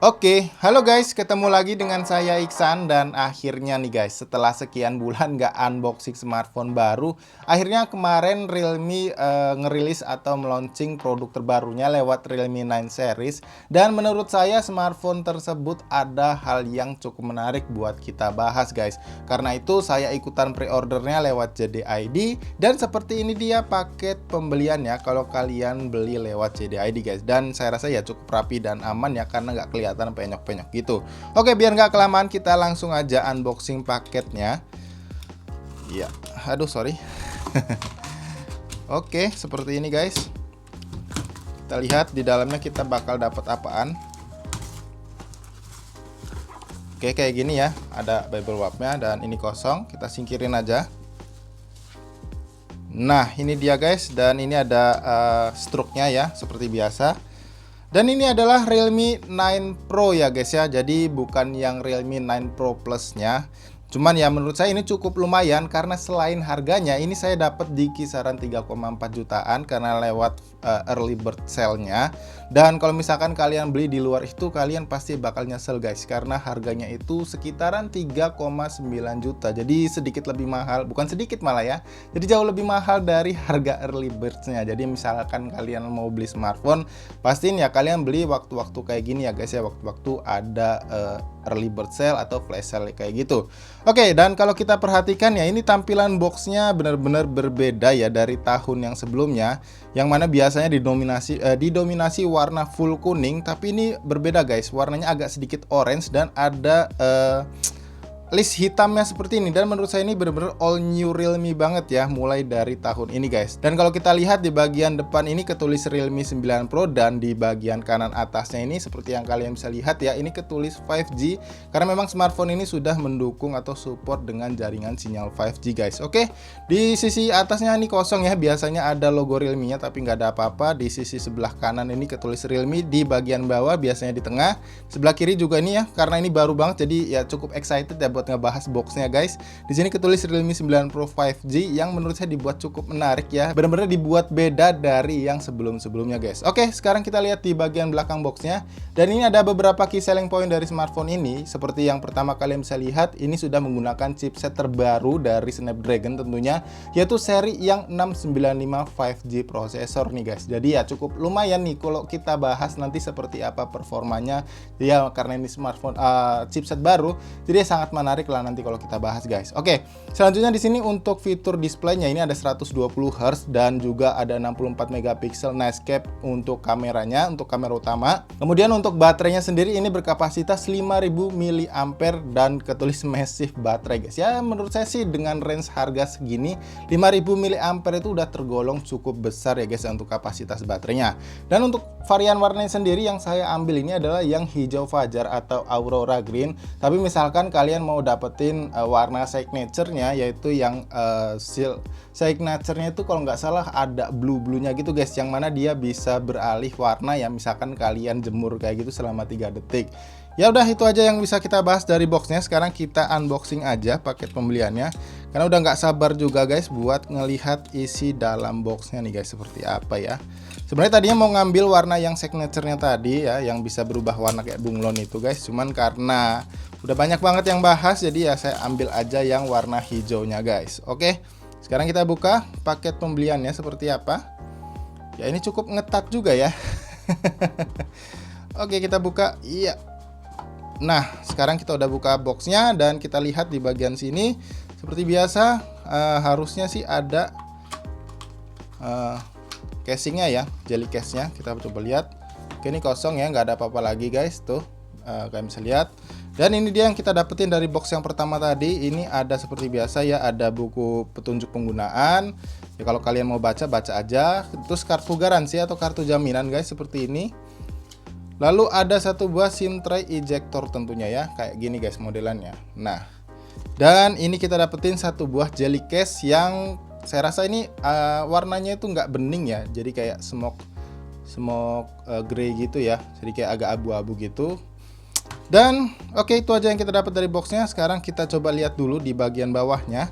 Oke, halo guys, ketemu lagi dengan saya Iksan. Dan akhirnya nih guys, setelah sekian bulan nggak unboxing smartphone baru, akhirnya kemarin Realme ngerilis atau meluncing produk terbarunya lewat Realme 9 series. Dan menurut saya smartphone tersebut ada hal yang cukup menarik buat kita bahas guys. Karena itu saya ikutan pre-ordernya lewat JDID. Dan seperti ini dia paket pembeliannya kalau kalian beli lewat JDID guys. Dan saya rasa ya cukup rapi dan aman ya, karena nggak kelihatan penyok-penyok gitu. Oke, biar nggak kelamaan kita langsung aja unboxing paketnya. Ya, aduh sorry. Oke, seperti ini guys. Kita lihat di dalamnya kita bakal dapat apaan. Oke, kayak gini ya. Ada bubble wrapnya dan ini kosong. Kita singkirin aja. Nah, ini dia guys. Dan ini ada struknya ya, seperti biasa. Dan ini adalah Realme 9 Pro ya guys ya. Jadi bukan yang Realme 9 Pro Plus-nya. Cuman ya menurut saya ini cukup lumayan, karena selain harganya ini saya dapat di kisaran 3,4 jutaan karena lewat early bird sale-nya. Dan kalau misalkan kalian beli di luar itu, kalian pasti bakal nyesel guys, karena harganya itu sekitaran 3,9 juta. Jadi sedikit lebih mahal, bukan sedikit malah ya. Jadi jauh lebih mahal dari harga early bird-nya. Jadi misalkan kalian mau beli smartphone, pastiin ya kalian beli waktu-waktu kayak gini ya guys ya, waktu-waktu ada early bird sale atau flash sale kayak gitu. Oke, dan kalau kita perhatikan ya, ini tampilan boxnya benar-benar berbeda ya dari tahun yang sebelumnya, yang mana biasanya didominasi warna full kuning, tapi ini berbeda guys, warnanya agak sedikit orange dan ada list hitamnya seperti ini. Dan menurut saya ini benar-benar all new Realme banget ya, mulai dari tahun ini guys. Dan kalau kita lihat di bagian depan ini ketulis Realme 9 Pro, dan di bagian kanan atasnya ini seperti yang kalian bisa lihat ya, ini ketulis 5G, karena memang smartphone ini sudah mendukung atau support dengan jaringan sinyal 5G guys. Oke, di sisi atasnya ini kosong ya, biasanya ada logo Realme-nya tapi nggak ada apa-apa. Di sisi sebelah kanan ini ketulis Realme, di bagian bawah biasanya di tengah, sebelah kiri juga ini ya, karena ini baru banget jadi ya cukup excited ya buat ngebahas boxnya guys. Di sini ketulis Realme 9 Pro 5G yang menurut saya dibuat cukup menarik ya. Benar-benar dibuat beda dari yang sebelum-sebelumnya guys. Oke, sekarang kita lihat di bagian belakang boxnya. Dan ini ada beberapa key selling point dari smartphone ini. Seperti yang pertama kalian bisa lihat, ini sudah menggunakan chipset terbaru dari Snapdragon tentunya, yaitu seri yang 695 5G prosesor nih guys. Jadi ya cukup lumayan nih kalau kita bahas nanti seperti apa performanya. Ya karena ini smartphone chipset baru, jadi sangat menarik lah nanti kalau kita bahas guys. Oke, selanjutnya di sini untuk fitur displaynya ini ada 120 Hz dan juga ada 64 megapiksel Nightscape untuk kameranya, untuk kamera utama. Kemudian untuk baterainya sendiri ini berkapasitas 5000 mAh dan ketulis massive baterai guys. Ya menurut saya sih dengan range harga segini 5000 mAh itu udah tergolong cukup besar ya guys untuk kapasitas baterainya. Dan untuk varian warnanya sendiri yang saya ambil ini adalah yang hijau fajar atau aurora green. Tapi misalkan kalian mau dapetin warna signature-nya, yaitu yang signature-nya itu kalau nggak salah ada blue-nya gitu guys, yang mana dia bisa beralih warna ya, misalkan kalian jemur kayak gitu selama 3 detik. Ya udah, itu aja yang bisa kita bahas dari boxnya. Sekarang kita unboxing aja paket pembeliannya, karena udah nggak sabar juga guys buat ngelihat isi dalam boxnya nih guys seperti apa ya. Sebenarnya tadinya mau ngambil warna yang signature-nya tadi ya, yang bisa berubah warna kayak bunglon itu guys, cuman karena udah banyak banget yang bahas, jadi ya saya ambil aja yang warna hijaunya guys. Oke, sekarang kita buka paket pembeliannya seperti apa. Ya ini cukup ngetat juga ya. Oke, kita buka. Iya. Nah, sekarang kita udah buka boxnya dan kita lihat di bagian sini seperti biasa harusnya sih ada casingnya ya, jelly case-nya. Kita coba lihat. Oke, ini kosong ya, nggak ada apa-apa lagi guys. Tuh, kalian bisa lihat. Dan ini dia yang kita dapetin dari box yang pertama tadi. Ini ada seperti biasa ya, ada buku petunjuk penggunaan. Ya kalau kalian mau baca, baca aja. Terus kartu garansi atau kartu jaminan guys seperti ini. Lalu ada satu buah SIM tray ejector tentunya ya, kayak gini guys modelannya. Nah, dan ini kita dapetin satu buah jelly case yang saya rasa ini warnanya itu nggak bening ya, jadi kayak smoke grey gitu ya, jadi kayak agak abu-abu gitu. Dan oke, itu aja yang kita dapat dari boxnya. Sekarang kita coba lihat dulu di bagian bawahnya.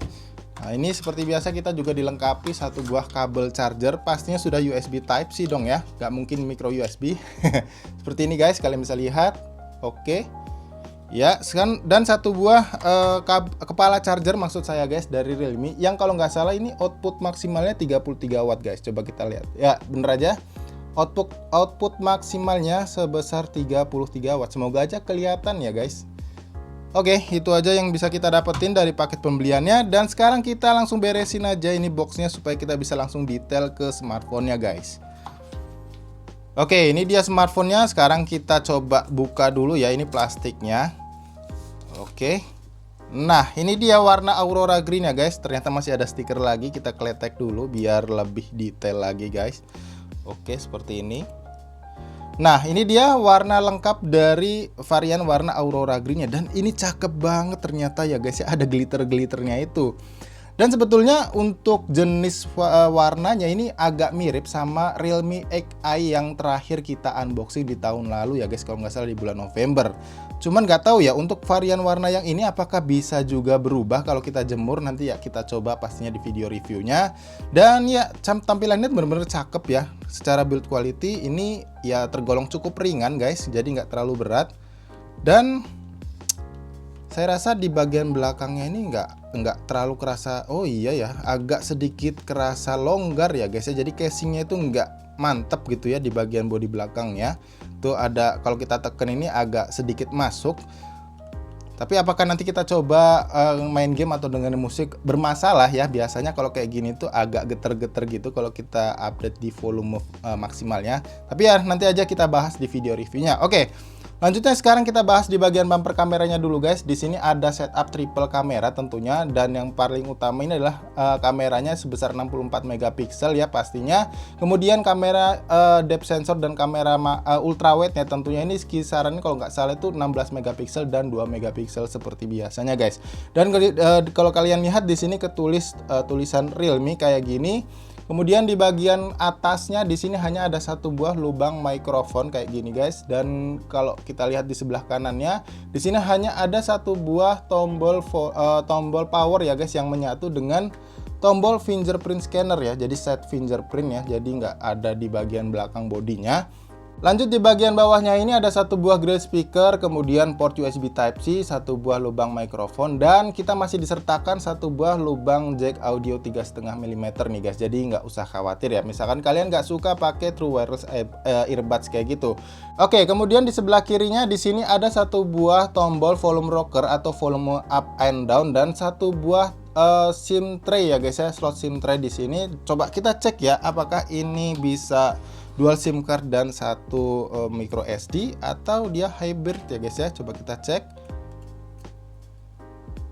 Nah, ini seperti biasa kita juga dilengkapi satu buah kabel charger. Pastinya sudah USB Type C dong ya, nggak mungkin micro USB. Seperti ini guys, kalian bisa lihat. Oke. Ya, dan satu buah kepala charger maksud saya guys dari Realme yang kalau nggak salah ini output maksimalnya 33 watt guys. Coba kita lihat. Ya, bener aja. Output maksimalnya sebesar 33 watt. Semoga aja kelihatan ya guys. Oke, itu aja yang bisa kita dapetin dari paket pembeliannya. Dan sekarang kita langsung beresin aja ini boxnya supaya kita bisa langsung detail ke smartphone-nya guys. Oke, ini dia smartphone-nya. Sekarang kita coba buka dulu ya, ini plastiknya. Oke. Nah, ini dia warna Aurora Green ya guys. Ternyata masih ada stiker lagi. Kita kletek dulu biar lebih detail lagi guys. Oke, seperti ini. Nah, ini dia warna lengkap dari varian warna Aurora Green-nya. Dan ini cakep banget ternyata ya guys ya. Ada glitter-glitternya itu. Dan sebetulnya untuk jenis warnanya ini agak mirip sama Realme XI yang terakhir kita unboxing di tahun lalu ya guys, kalau nggak salah di bulan November. Cuman nggak tahu ya untuk varian warna yang ini apakah bisa juga berubah kalau kita jemur, nanti ya kita coba pastinya di video reviewnya. Dan ya tampilannya bener-bener cakep ya. Secara build quality ini ya tergolong cukup ringan guys, jadi nggak terlalu berat. Dan saya rasa di bagian belakangnya ini nggak terlalu kerasa. Oh iya ya, agak sedikit kerasa longgar ya guys ya. Jadi casingnya itu nggak mantep gitu ya di bagian bodi belakangnya. Tuh ada, kalau kita tekan ini agak sedikit masuk. Tapi apakah nanti kita coba main game atau dengerin musik bermasalah ya. Biasanya kalau kayak gini tuh agak geter-geter gitu kalau kita update di volume maksimalnya. Tapi ya nanti aja kita bahas di video reviewnya. Oke. Lanjutnya sekarang kita bahas di bagian bumper kameranya dulu guys. Di sini ada setup triple kamera tentunya, dan yang paling utama ini adalah kameranya sebesar 64 megapiksel ya pastinya. Kemudian kamera depth sensor dan kamera ultra wide nya tentunya ini kisarannya kalau nggak salah itu 16 megapiksel dan 2 megapiksel seperti biasanya guys. Dan kalau kalian lihat di sini ketulis tulisan Realme kayak gini. Kemudian di bagian atasnya di sini hanya ada satu buah lubang mikrofon kayak gini guys. Dan kalau kita lihat di sebelah kanannya, di sini hanya ada satu buah tombol power ya guys yang menyatu dengan tombol fingerprint scanner ya. Jadi set fingerprint ya. Jadi nggak ada di bagian belakang bodinya. Lanjut di bagian bawahnya ini ada satu buah grill speaker, kemudian port USB Type-C, satu buah lubang mikrofon, dan kita masih disertakan satu buah lubang jack audio 3,5 mm nih guys. Jadi nggak usah khawatir ya, misalkan kalian nggak suka pakai true wireless earbuds kayak gitu. Oke, kemudian di sebelah kirinya di sini ada satu buah tombol volume rocker atau volume up and down, dan satu buah SIM tray ya guys ya, slot SIM tray di sini. Coba kita cek ya, apakah ini bisa dual SIM card dan satu micro SD atau dia hybrid ya guys ya. Coba kita cek.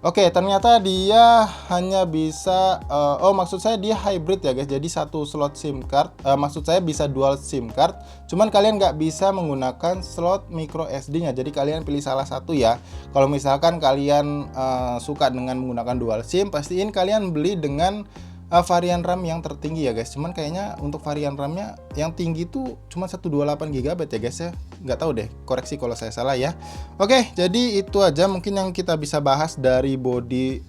Oke, ternyata dia hanya bisa maksud saya dia hybrid ya guys. Jadi satu slot SIM card, maksud saya bisa dual SIM card. Cuman kalian nggak bisa menggunakan slot micro SD-nya. Jadi kalian pilih salah satu ya. Kalau misalkan kalian suka dengan menggunakan dual SIM, pastiin kalian beli dengan varian RAM yang tertinggi ya guys. Cuman kayaknya untuk varian RAM-nya yang tinggi tuh cuma 128 GB ya guys ya. Nggak tahu deh, koreksi kalau saya salah ya. Oke, jadi itu aja mungkin yang kita bisa bahas dari body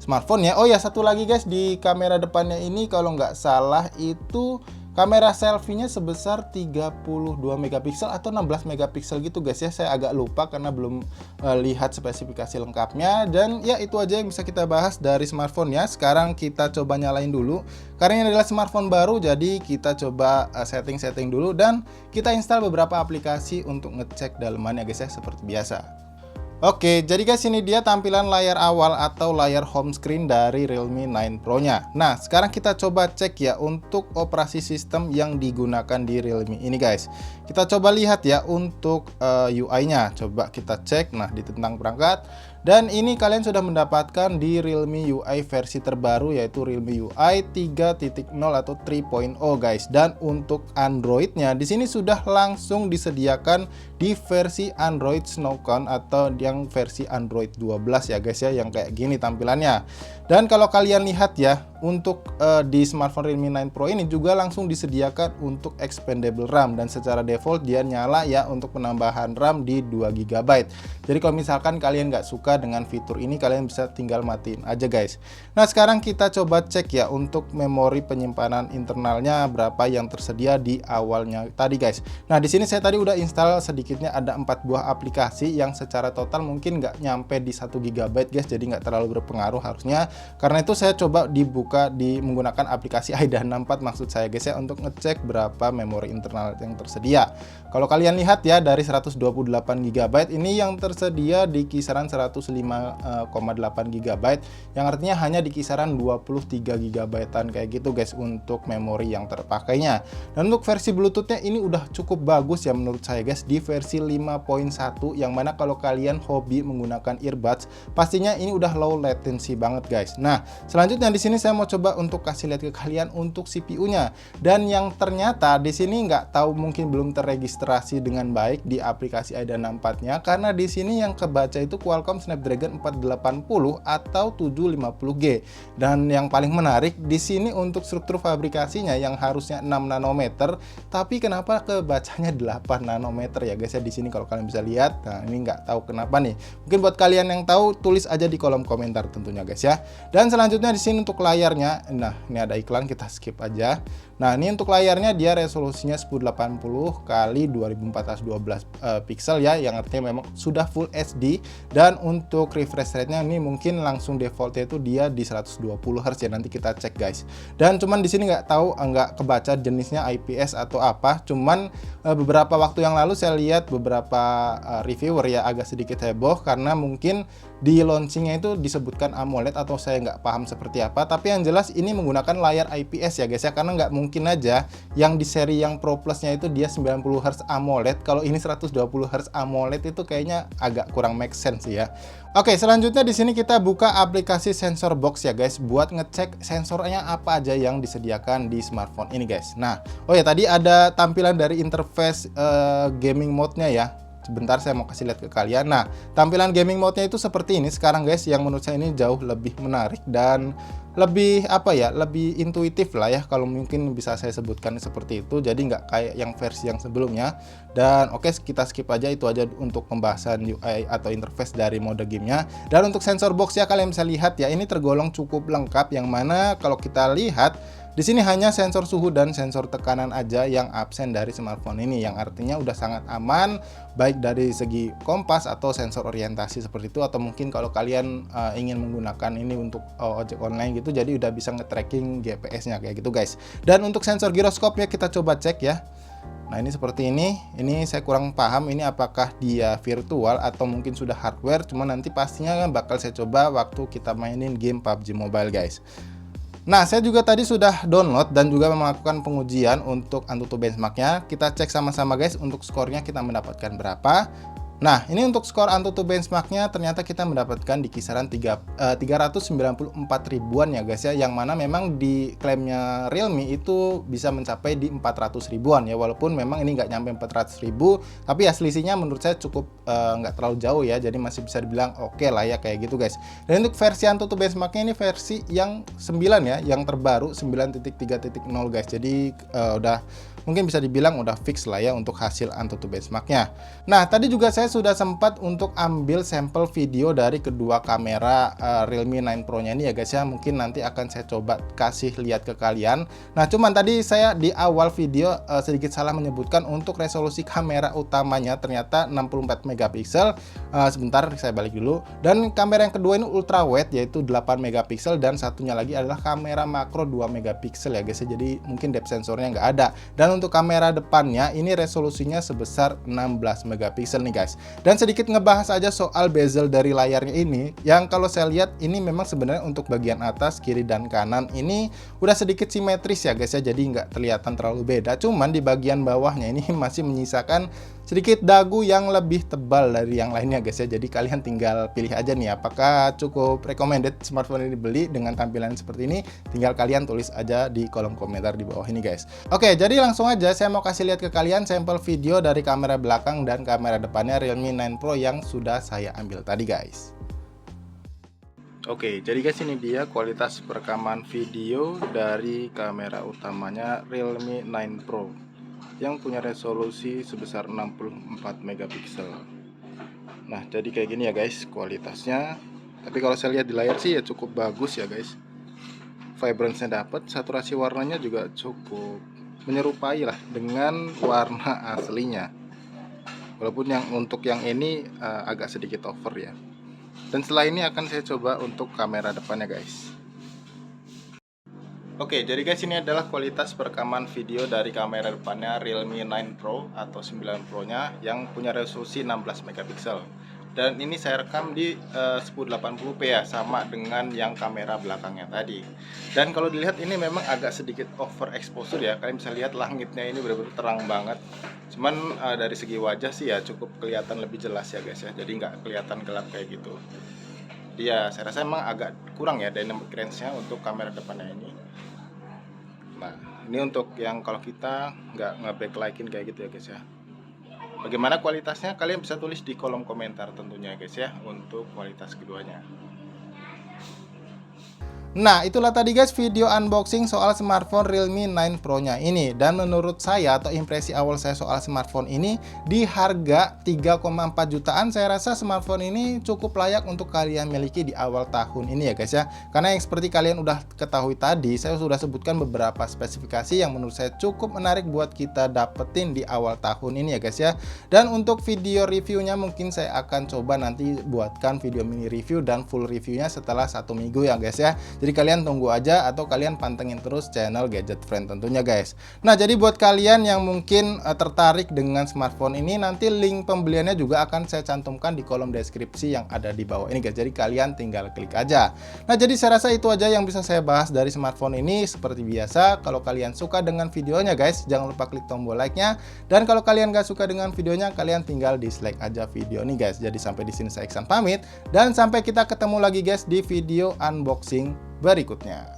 smartphone ya. Oh ya, satu lagi guys, di kamera depannya ini kalau nggak salah itu kamera selfie-nya sebesar 32 megapiksel atau 16 megapiksel gitu guys ya. Saya agak lupa karena belum lihat spesifikasi lengkapnya. Dan ya itu aja yang bisa kita bahas dari smartphone ya. Sekarang kita coba nyalain dulu. Karena ini adalah smartphone baru, jadi kita coba setting-setting dulu. Dan kita install beberapa aplikasi untuk ngecek dalemannya guys ya, seperti biasa. Oke, jadi guys ini dia tampilan layar awal atau layar home screen dari Realme 9 Pro nya. Nah, sekarang kita coba cek ya untuk operasi sistem yang digunakan di Realme ini guys. Kita coba lihat ya untuk UI-nya. Coba kita cek. Nah, di tentang perangkat. Dan ini kalian sudah mendapatkan di Realme UI versi terbaru yaitu Realme UI 3.0 atau 3.0 guys. Dan untuk Android-nya di sini sudah langsung disediakan di versi Android Snowcone atau yang versi Android 12 ya guys ya, yang kayak gini tampilannya. Dan kalau kalian lihat ya, untuk di smartphone Realme 9 Pro ini juga langsung disediakan untuk expandable RAM, dan secara default dia nyala ya untuk penambahan RAM di 2 GB. Jadi kalau misalkan kalian nggak suka dengan fitur ini, kalian bisa tinggal matiin aja guys. Nah sekarang kita coba cek ya untuk memori penyimpanan internalnya berapa yang tersedia di awalnya tadi guys. Nah di sini saya tadi udah install sedikitnya ada 4 buah aplikasi yang secara total mungkin nggak nyampe di 1 GB guys, jadi nggak terlalu berpengaruh harusnya. Karena itu saya coba dibuka menggunakan aplikasi AIDA 64 maksud saya guys ya, untuk ngecek berapa memori internal yang tersedia. Kalau kalian lihat ya, dari 128 GB ini yang tersedia di kisaran 105,8 GB, yang artinya hanya di kisaran 23 GB-an kayak gitu guys untuk memori yang terpakainya. Dan untuk versi Bluetooth-nya ini udah cukup bagus ya menurut saya guys, di versi 5.1, yang mana kalau kalian hobi menggunakan earbuds pastinya ini udah low latency banget guys. Nah selanjutnya di sini saya mau coba untuk kasih lihat ke kalian untuk CPU-nya, dan yang ternyata di sini nggak tahu mungkin belum terregistrasi dengan baik di aplikasi AIDA 64-nya, karena di sini yang kebaca itu Qualcomm Snapdragon 480 atau 750G. Dan yang paling menarik di sini untuk struktur fabrikasinya yang harusnya 6 nanometer, tapi kenapa kebacanya 8 nanometer ya guys ya di sini kalau kalian bisa lihat. Nah ini nggak tahu kenapa nih. Mungkin buat kalian yang tahu tulis aja di kolom komentar tentunya guys ya. Dan selanjutnya di sini untuk layarnya, nah ini ada iklan, kita skip aja. Nah ini untuk layarnya dia resolusinya 1080 kali 2412 pixel ya, yang artinya memang sudah full HD. Dan untuk refresh rate-nya ini mungkin langsung defaultnya itu dia di 120 Hz ya, nanti kita cek guys. Dan cuman di sini nggak tahu, nggak kebaca jenisnya IPS atau apa. Cuman beberapa waktu yang lalu saya lihat beberapa reviewer ya agak sedikit heboh karena mungkin di launchingnya itu disebutkan AMOLED atau saya nggak paham seperti apa. Tapi yang jelas ini menggunakan layar IPS ya guys ya, karena nggak mungkin aja yang di seri yang Pro Plus-nya itu dia 90 Hz AMOLED, kalau ini 120 Hz AMOLED itu kayaknya agak kurang make sense ya. Oke, selanjutnya di sini kita buka aplikasi Sensor Box ya guys, buat ngecek sensornya apa aja yang disediakan di smartphone ini guys. Nah, oh ya tadi ada tampilan dari interface gaming mode-nya ya. Sebentar saya mau kasih lihat ke kalian. Nah, tampilan gaming mode-nya itu seperti ini sekarang guys, yang menurut saya ini jauh lebih menarik dan lebih apa ya, lebih intuitif lah ya kalau mungkin bisa saya sebutkan seperti itu. Jadi nggak kayak yang versi yang sebelumnya. Dan oke, kita skip aja, itu aja untuk pembahasan UI atau interface dari mode gamenya. Dan untuk sensor box ya, kalian bisa lihat ya, ini tergolong cukup lengkap, yang mana kalau kita lihat di sini hanya sensor suhu dan sensor tekanan aja yang absen dari smartphone ini, yang artinya udah sangat aman baik dari segi kompas atau sensor orientasi seperti itu, atau mungkin kalau kalian ingin menggunakan ini untuk ojek online gitu, jadi udah bisa nge-tracking GPS-nya kayak gitu guys. Dan untuk sensor giroskopnya kita coba cek ya. Nah ini seperti ini saya kurang paham ini apakah dia virtual atau mungkin sudah hardware, cuma nanti pastinya bakal saya coba waktu kita mainin game PUBG Mobile guys. Nah, saya juga tadi sudah download dan juga melakukan pengujian untuk AnTuTu benchmark-nya. Kita cek sama-sama guys untuk skornya kita mendapatkan berapa. Nah, ini untuk skor AnTuTu benchmark-nya ternyata kita mendapatkan di kisaran 394 ribuan ya guys ya, yang mana memang di klaimnya Realme itu bisa mencapai di 400 ribuan ya, walaupun memang ini nggak nyampe 400 ribu, tapi selisihnya menurut saya cukup nggak terlalu jauh ya, jadi masih bisa dibilang oke lah ya kayak gitu guys. Dan untuk versi AnTuTu benchmark-nya ini versi yang 9 ya, yang terbaru 9.3.0 guys, jadi udah mungkin bisa dibilang udah fix lah ya untuk hasil AnTuTu benchmark-nya. Nah, tadi juga saya sudah sempat untuk ambil sampel video dari kedua kamera Realme 9 Pro-nya ini ya guys ya. Mungkin nanti akan saya coba kasih lihat ke kalian. Nah, cuman tadi saya di awal video sedikit salah menyebutkan untuk resolusi kamera utamanya ternyata 64 megapiksel. Sebentar saya balik dulu. Dan kamera yang kedua ini ultra wide yaitu 8 megapiksel, dan satunya lagi adalah kamera makro 2 megapiksel ya guys ya. Jadi mungkin depth sensornya nggak ada. Dan untuk kamera depannya ini resolusinya sebesar 16 megapiksel nih guys. Dan sedikit ngebahas aja soal bezel dari layarnya ini, yang kalau saya lihat ini memang sebenarnya untuk bagian atas, kiri, dan kanan ini udah sedikit simetris ya guys ya, jadi nggak terlihat terlalu beda. Cuman di bagian bawahnya ini masih menyisakan sedikit dagu yang lebih tebal dari yang lainnya guys ya. Jadi kalian tinggal pilih aja nih apakah cukup recommended smartphone ini dibeli dengan tampilan seperti ini. Tinggal kalian tulis aja di kolom komentar di bawah ini guys. Oke, jadi langsung aja saya mau kasih lihat ke kalian sampel video dari kamera belakang dan kamera depannya Realme 9 Pro yang sudah saya ambil tadi guys. Oke, jadi guys ini dia kualitas perekaman video dari kamera utamanya Realme 9 Pro yang punya resolusi sebesar 64 megapiksel. Nah, jadi kayak gini ya guys kualitasnya. Tapi kalau saya lihat di layar sih ya cukup bagus ya guys. Vibrance-nya dapat, saturasi warnanya juga cukup menyerupai lah dengan warna aslinya. Walaupun untuk yang ini agak sedikit over ya. Dan setelah ini akan saya coba untuk kamera depannya guys. Oke, jadi guys ini adalah kualitas perekaman video dari kamera depannya Realme 9 Pro atau 9 Pro nya yang punya resolusi 16 megapiksel. Dan ini saya rekam di 1080p ya, sama dengan yang kamera belakangnya tadi. Dan kalau dilihat ini memang agak sedikit overexposure ya. Kalian bisa lihat langitnya ini benar-benar terang banget. Cuman dari segi wajah sih ya cukup kelihatan lebih jelas ya guys ya. Jadi nggak kelihatan gelap kayak gitu. Dia saya rasa emang agak kurang ya dynamic range-nya untuk kamera depannya ini. Nah, ini untuk yang kalau kita nggak nge-backlight-in kayak gitu ya guys ya. Bagaimana kualitasnya? Kalian bisa tulis di kolom komentar tentunya guys ya, untuk kualitas keduanya. Nah, itulah tadi guys video unboxing soal smartphone Realme 9 Pro nya ini. Dan menurut saya atau impresi awal saya soal smartphone ini, di harga 3,4 jutaan saya rasa smartphone ini cukup layak untuk kalian miliki di awal tahun ini ya guys ya. Karena yang seperti kalian udah ketahui tadi, saya sudah sebutkan beberapa spesifikasi yang menurut saya cukup menarik buat kita dapetin di awal tahun ini ya guys ya. Dan untuk video reviewnya mungkin saya akan coba nanti buatkan video mini review dan full reviewnya setelah 1 minggu ya guys ya. Jadi kalian tunggu aja atau kalian pantengin terus channel Gadget Friend tentunya guys. Nah, jadi buat kalian yang mungkin tertarik dengan smartphone ini, nanti link pembeliannya juga akan saya cantumkan di kolom deskripsi yang ada di bawah ini guys. Jadi kalian tinggal klik aja. Nah, jadi saya rasa itu aja yang bisa saya bahas dari smartphone ini. Seperti biasa, kalau kalian suka dengan videonya guys, jangan lupa klik tombol like-nya. Dan kalau kalian gak suka dengan videonya, kalian tinggal dislike aja video ini guys. Jadi sampai di sini saya Iksan pamit, dan sampai kita ketemu lagi guys di video unboxing berikutnya.